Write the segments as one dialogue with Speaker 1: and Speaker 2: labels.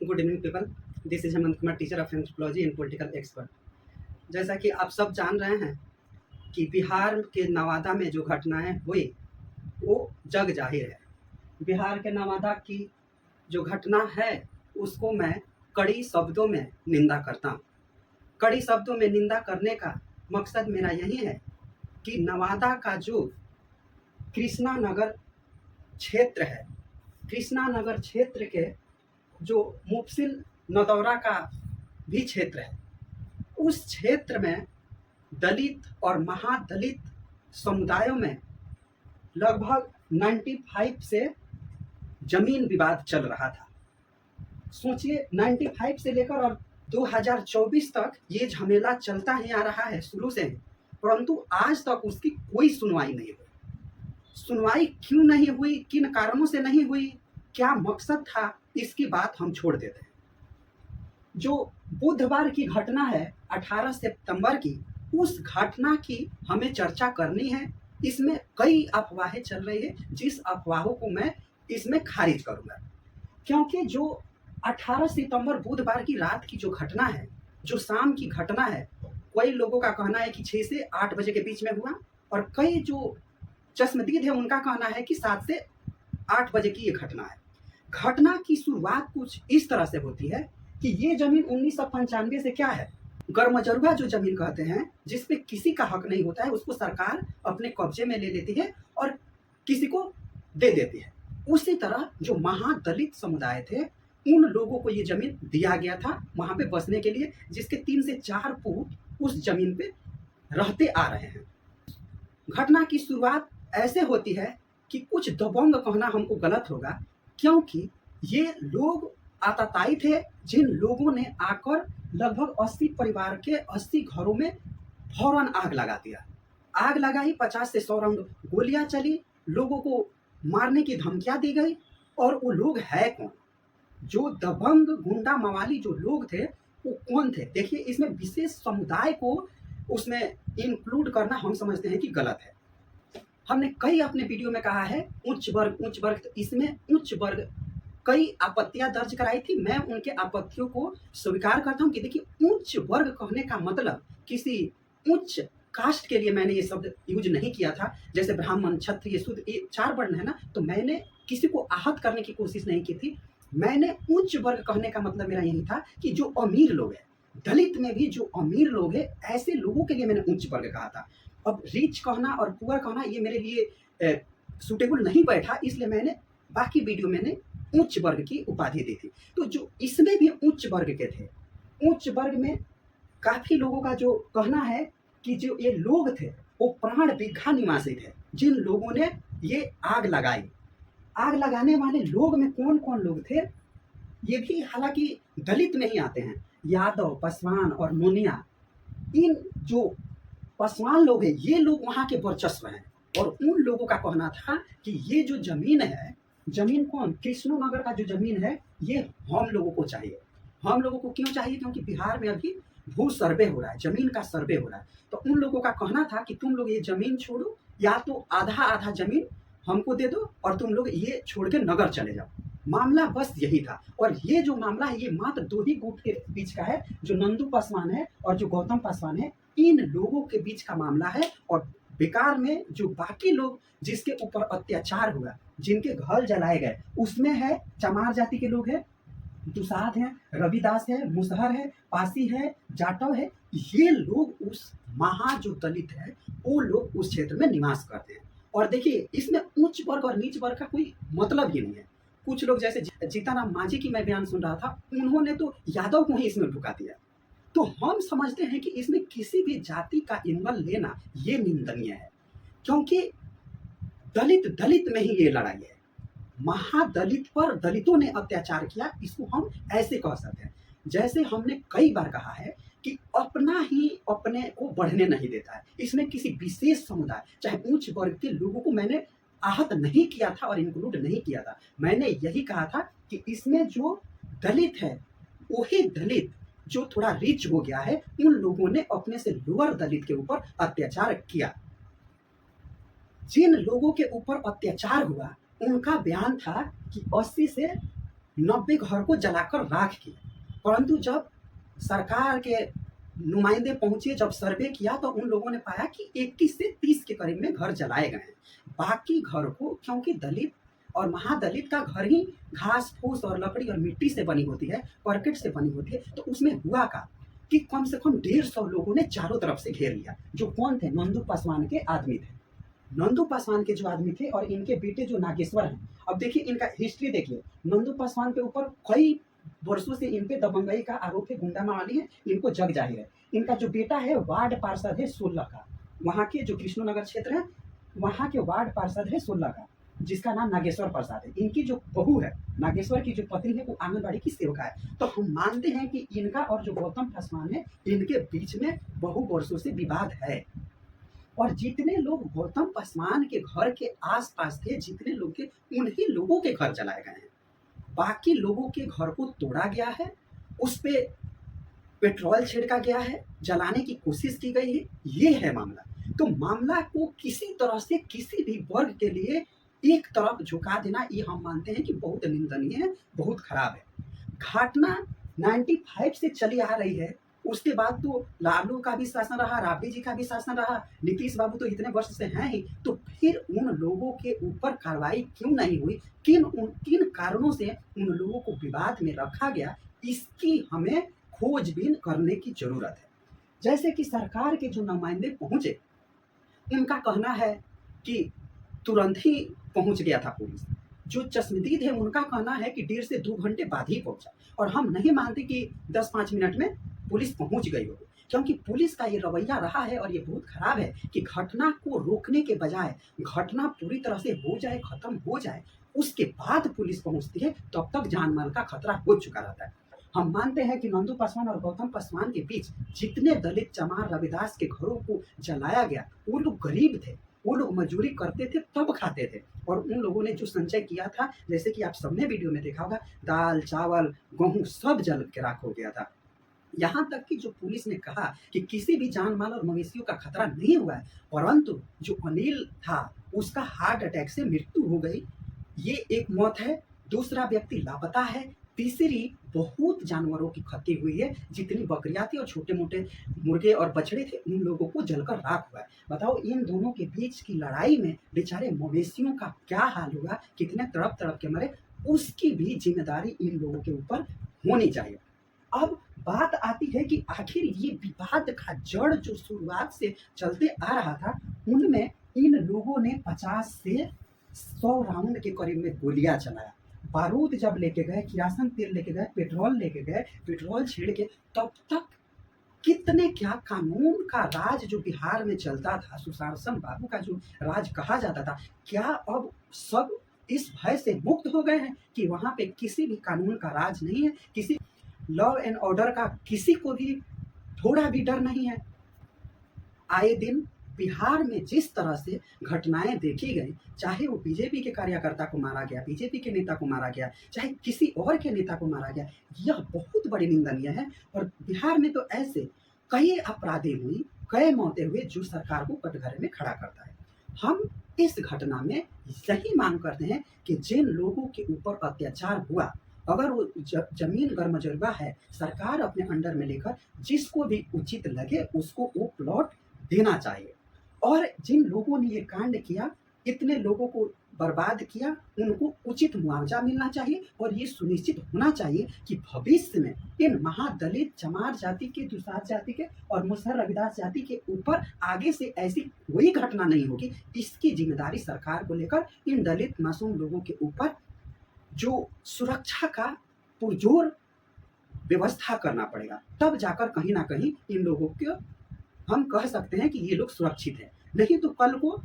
Speaker 1: Good evening people, this is Hemant Kumar, teacher of anthropology and political expert. जैसा कि आप सब जान रहे हैं कि बिहार के नवादा में जो घटनाएं हुई वो जग जाहिर है। बिहार के नवादा की जो घटना है उसको मैं कड़ी शब्दों में निंदा करता हूँ। कड़ी शब्दों में निंदा करने का मकसद मेरा यही है कि नवादा का जो कृष्णा नगर क्षेत्र है, कृष्णा नगर क्षेत्र के जो मुफसिल नदौरा का भी क्षेत्र है, उस क्षेत्र में दलित और महादलित समुदायों में लगभग 95 से जमीन विवाद चल रहा था। सोचिए, 95 से लेकर और 2024 तक ये झमेला चलता ही आ रहा है शुरू से ही, परंतु आज तक उसकी कोई सुनवाई नहीं हुई। सुनवाई क्यों नहीं हुई, किन कारणों से नहीं हुई, क्या मकसद था, इसकी बात हम छोड़ देते हैं। जो बुधवार की घटना है 18 सितंबर की, उस घटना की हमें चर्चा करनी है। इसमें कई अफवाहें चल रही है, जिस अफवाहों को मैं इसमें खारिज करूंगा, क्योंकि जो 18 सितंबर बुधवार की रात की जो घटना है, जो शाम की घटना है, कई लोगों का कहना है कि 6 से 8 बजे के बीच में हुआ, और कई जो चश्मदीद है उनका कहना है कि 7 से 8 बजे की ये घटना है। घटना की शुरुआत कुछ इस तरह से होती है कि ये जमीन 1995 से क्या है, गर्मजरुआ जो जमीन कहते हैं, जिसपे किसी का हक नहीं होता है, उसको सरकार अपने कब्जे में ले लेती है और किसी को दे देती है। उसी तरह जो महादलित समुदाय थे, उन लोगों को ये जमीन दिया गया था वहां पे बसने के लिए, जिसके 3 से 4 पुरुष उस जमीन पे रहते आ रहे हैं। घटना की शुरुआत ऐसे होती है कि कुछ दबंग कहना हमको गलत होगा, क्योंकि ये लोग आताताई थे, जिन लोगों ने आकर लगभग 80 परिवार के 80 घरों में फौरन आग लगा दिया। आग लगाई, 50 से 100 राउंड गोलियां चली, लोगों को मारने की धमकियां दी गई। और वो लोग है कौन? जो दबंग गुंडा मवाली जो लोग थे वो कौन थे? देखिए, इसमें विशेष समुदाय को उसमें इंक्लूड करना हम समझते हैं कि गलत है। हमने कई अपने वीडियो में कहा है उच्च वर्ग, तो इसमें उच्च वर्ग कई आपत्तियां दर्ज कराई थी। मैं उनके आपत्तियों को स्वीकार करता हूं कि देखिए, उच्च वर्ग कहने का मतलब किसी उच्च कास्ट के लिए मैंने ये शब्द यूज नहीं किया था। जैसे ब्राह्मण, क्षत्रिय, शूद्र, ये 4 वर्ण है ना, तो मैंने किसी को आहत करने की कोशिश नहीं की थी। मैंने उच्च वर्ग कहने का मतलब मेरा यही था कि जो अमीर लोग हैं, दलित में भी जो अमीर लोग हैं, ऐसे लोगों के लिए मैंने उच्च वर्ग कहा था। अब रिच कहना और पुअर कहना ये मेरे लिए सुटेबल नहीं बैठा, इसलिए मैंने बाकी वीडियो मैंने उच्च वर्ग की उपाधि दी थी। तो जो इसमें भी उच्च वर्ग के थे, उच्च वर्ग में काफी लोगों का जो कहना है कि जो ये लोग थे वो प्राण भिक्षा निवासी थे, जिन लोगों ने ये आग लगाई। आग लगाने वाले लोग में कौन कौन लोग थे, ये भी हालांकि दलित में ही आते हैं। यादव, पासवान और नोनिया, इन जो पासवान लोग हैं, ये लोग वहां के वर्चस्व हैं। और उन लोगों का कहना था कि ये जो जमीन है, जमीन कौन, कृष्णो नगर का जो जमीन है, ये हम लोगों को चाहिए। हम लोगों को क्यों चाहिए? क्योंकि बिहार में अभी भू सर्वे हो रहा है, जमीन का सर्वे हो रहा है। तो उन लोगों का कहना था कि तुम लोग ये जमीन छोड़ो, या तो आधा आधा जमीन हमको दे दो और तुम लोग ये छोड़ के नगर चले जाओ। मामला बस यही था। और ये जो मामला है, ये मात्र 2 ही गुट के बीच का है, जो नंदू पासवान है और जो गौतम पासवान है, इन लोगों के बीच का मामला है। और बेकार में जो बाकी लोग जिसके ऊपर अत्याचार हुआ, जिनके घर जलाए गए, उसमें है चमार जाति के लोग हैं, दुसाध है, रविदास है, मुसहर है, पासी है, जाटव है। ये लोग उस जो दलित है, वो लोग उस क्षेत्र में निवास करते हैं। और देखिए, इसमें उच्च वर्ग और नीच वर्ग का कोई मतलब ही नहीं है। कुछ लोग जैसे जीताराम मांझी की मैं बयान सुन रहा था, उन्होंने तो यादव को ही इसमें ढुका दिया। तो हम समझते हैं कि इसमें किसी भी जाति का इन्वॉल्व लेना ये निंदनीय है, क्योंकि दलित दलित में ही ये लड़ाई है। महादलित पर दलितों ने अत्याचार किया, इसको हम ऐसे कह सकते हैं। जैसे हमने कई बार कहा है कि अपना ही अपने को बढ़ने नहीं देता है। इसमें किसी विशेष समुदाय, चाहे उच्च वर्ग के लोगों को मैंने आहत नहीं किया था और इंक्लूड नहीं किया था। मैंने यही कहा था कि इसमें जो दलित है, वही दलित जो थोड़ा रिच हो गया है, उन लोगों ने अपने से लोअर दलित के ऊपर अत्याचार किया। जिन लोगों के ऊपर अत्याचार हुआ, उनका बयान था कि 80 से 90 घर को जलाकर राख किया। परंतु जब सरकार के नुमाइंदे पहुंचे, जब सर्वे किया, तो उन लोगों ने पाया कि 21 से 30 के करीब में घर जलाए गए हैं। बाकी घर को, क्योंकि दलित और महादलित का घर ही घास फूस और लकड़ी और मिट्टी से बनी होती है, करकट से बनी होती है, तो उसमें हुआ का कि कम से कम 150 लोगों ने चारों तरफ से घेर लिया। जो कौन थे? नंदू पासवान के आदमी थे। नंदू पासवान के जो आदमी थे और इनके बेटे जो नागेश्वर हैं। अब देखिए इनका हिस्ट्री देखिए। नंदू पासवान के ऊपर कई वर्षों से इन पे दबंगई का आरोप है, गुंडा मावाली है, इनको जग जाहिर है। इनका जो बेटा है वार्ड पार्षद है 16 का, वहाँ के जो कृष्णनगर क्षेत्र है वहाँ के वार्ड पार्षद है 16 का, जिसका नाम नागेश्वर प्रसाद है। इनकी जो बहू है, नागेश्वर की जो पत्नी है, वो आंगनबाड़ी की सेविका है। तो हम मानते हैं कि इनका और जो गौतम पासवान है, इनके बीच में बहु वर्षों से विवाद है। और जितने लोग गौतम पासवान के घर के आसपास थे, जितने लोग थे, उन्हीं लोगों के घर जलाए गए हैं। बाकी लोगों के घर को तोड़ा गया है, उस पे पेट्रोल छिड़का गया है, जलाने की कोशिश की गई है। ये है मामला। तो मामला को किसी तरह से किसी भी वर्ग के लिए एक तरफ झुका देना, ये हम मानते हैं कि बहुत निंदनीय है, बहुत खराब है। घटना 95 से चली आ रही है। उसके बाद तो लालू का भी शासन रहा, राबड़ी जी का भी शासन रहा, नीतीश बाबू तो इतने वर्ष से हैं ही। तो फिर उन लोगों के ऊपर कार्रवाई क्यों नहीं हुई? किन कारणों से उन लोगों को विवाद में रखा गया? इसकी हमें खोजबीन करने की जरूरत है। जैसे कि सरकार के जो नुमाइंदे पहुंचे, उनका कहना है कि तुरंत ही पहुंच गया था पुलिस। जो चश्मदीद है उनका कहना है कि 1.5 से 2 घंटे बाद ही पहुंचा। और हम नहीं मानते कि 10-5 मिनट में पुलिस पहुंच गई होगी, क्योंकि पुलिस का ये रवैया रहा है और ये बहुत खराब है कि घटना को रोकने के बजाय घटना पूरी तरह से हो जाए, खत्म हो जाए, उसके बाद पुलिस पहुंचती है, तब तक जान माल का खतरा हो चुका रहता है। हम मानते हैं कि नंदू पासवान और गौतम पासवान के बीच जितने दलित चमार रविदास के घरों को जलाया गया, वो लोग गरीब थे, वो लोग मजदूरी करते थे तब खाते थे। और उन लोगों ने जो संचय किया था, जैसे कि आप सबने वीडियो में देखा होगा, दाल चावल गेहूं सब जल के राख हो गया था। यहाँ तक कि जो पुलिस ने कहा कि किसी भी जान माल और मवेशियों का खतरा नहीं हुआ है, परंतु जो अनिल था उसका हार्ट अटैक से मृत्यु हो गई, ये एक मौत है। दूसरा व्यक्ति लापता है। तीसरी, बहुत जानवरों की क्षति हुई है। जितनी बकरियां थी और छोटे मोटे मुर्गे और बछड़े थे, उन लोगों को जलकर राख हुआ है। बताओ, इन दोनों के बीच की लड़ाई में बेचारे मवेशियों का क्या हाल होगा, कितने तड़प तड़प के मरे, उसकी भी जिम्मेदारी इन लोगों के ऊपर होनी चाहिए। अब बात आती है कि आखिर ये विवाद का जड़ जो शुरुआत से चलते आ रहा था, उनमें इन लोगों ने 50 से 100 राउंड के करीब में गोलियां चलाया। बारूद जब लेके गए, किरासन तेल लेके गए, पेट्रोल लेके गए, पेट्रोल छेड़ के, तब तक कितने क्या कानून का राज जो बिहार में चलता था, सुशासन बाबू का जो राज कहा जाता था, क्या अब सब इस भय से मुक्त हो गए हैं कि वहां पे किसी भी कानून का राज नहीं है, किसी लॉ एंड ऑर्डर का किसी को भी थोड़ा भी डर नहीं है? आए दिन बिहार में जिस तरह से घटनाएं देखी गई, चाहे वो बीजेपी के कार्यकर्ता को मारा गया, बीजेपी के नेता को मारा गया, चाहे किसी और के नेता को मारा गया, यह बहुत बड़ी निंदनीय है। और बिहार में तो ऐसे कई अपराधी हुई, कई मौतें हुई, जो सरकार को कटघरे में खड़ा करता है। हम इस घटना में यही मांग करते हैं कि जिन लोगों के ऊपर अत्याचार हुआ, अगर वो जमीन गर्मजरुआ है, सरकार अपने अंडर में लेकर जिसको भी उचित लगे उसको वो प्लॉट देना चाहिए। और जिन लोगों ने ये कांड किया, इतने लोगों को बर्बाद किया, उनको उचित मुआवजा मिलना चाहिए। और ये सुनिश्चित होना चाहिए कि भविष्य में इन महादलित चमार जाति के, दुसाध जाति के और मुसहर रविदास जाति के ऊपर आगे से ऐसी कोई घटना नहीं होगी। इसकी जिम्मेदारी सरकार को लेकर इन दलित मासूम लोगों के ऊपर जो सुरक्षा का पुरजोर व्यवस्था करना पड़ेगा, तब जाकर कहीं ना कहीं इन लोगों को हम कह सकते हैं कि ये लोग सुरक्षित हैं। नहीं तो कल को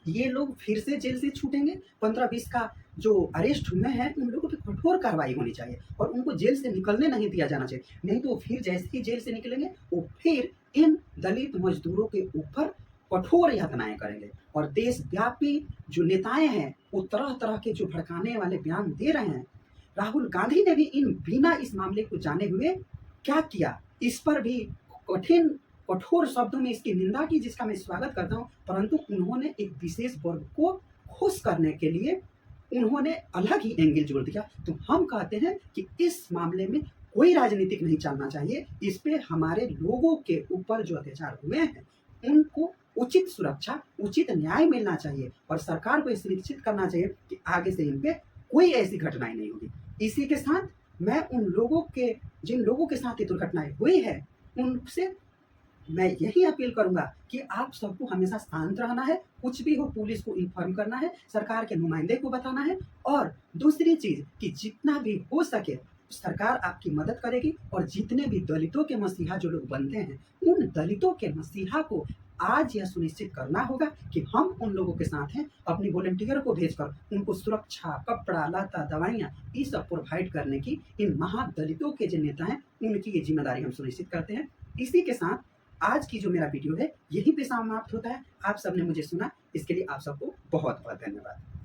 Speaker 1: ये लोग फिर से जेल से छूटेंगे। 15-20 का जो अरेस्ट हुए हैं, उन लोगों पर कठोर कार्रवाई होनी चाहिए और उनको जेल से निकलने नहीं दिया जाना चाहिए। नहीं तो फिर जैसे ही जेल से निकलेंगे, वो फिर इन दलित मजदूरों के ऊपर कठोर यातनाएं करेंगे। और देशव्यापी जो नेताएं हैं, वो तरह तरह के जो भड़काने वाले बयान दे रहे हैं। राहुल गांधी ने भी इन बिना इस मामले को जाने हुए क्या किया, इस पर भी कठोर शब्दों में इसकी निंदा की, जिसका मैं स्वागत करता हूं। परंतु उन्होंने एक विशेष वर्ग को खुश करने के लिए उन्होंने अलग ही एंगल जोड़ दिया। तो हम कहते हैं कि इस मामले में कोई राजनीतिक नहीं चलना चाहिए। इस पे हमारे लोगों के ऊपर जो अत्याचार हुए हैं उनको उचित सुरक्षा, उचित न्याय मिलना चाहिए और सरकार को ये सुनिश्चित करना चाहिए कि आगे से इन पे कोई ऐसी घटनाएं नहीं होगी। इसी के साथ मैं उन लोगों के जिन लोगों के साथ ये दुर्घटनाएं हुई है उनसे मैं यही अपील करूंगा कि आप सबको हमेशा शांत रहना है, कुछ भी हो पुलिस को इन्फॉर्म करना है, सरकार के नुमाइंदे को बताना है और दूसरी चीज कि जितना भी हो सके सरकार आपकी मदद करेगी और जितने भी दलितों के मसीहा जो लोग बनते हैं उन दलितों के मसीहा को आज यह सुनिश्चित करना होगा कि हम उन लोगों के साथ हैं। अपनी वॉलंटियर को भेजकर उनको सुरक्षा, कपड़ा लता, दवाइयाँ ये सब प्रोवाइड करने की इन महादलितों के जो नेता हैं उनकी ये जिम्मेदारी हम सुनिश्चित करते हैं। इसी के साथ आज की जो मेरा वीडियो है यहीं पे समाप्त होता है। आप सबने मुझे सुना, इसके लिए आप सबको बहुत बहुत धन्यवाद।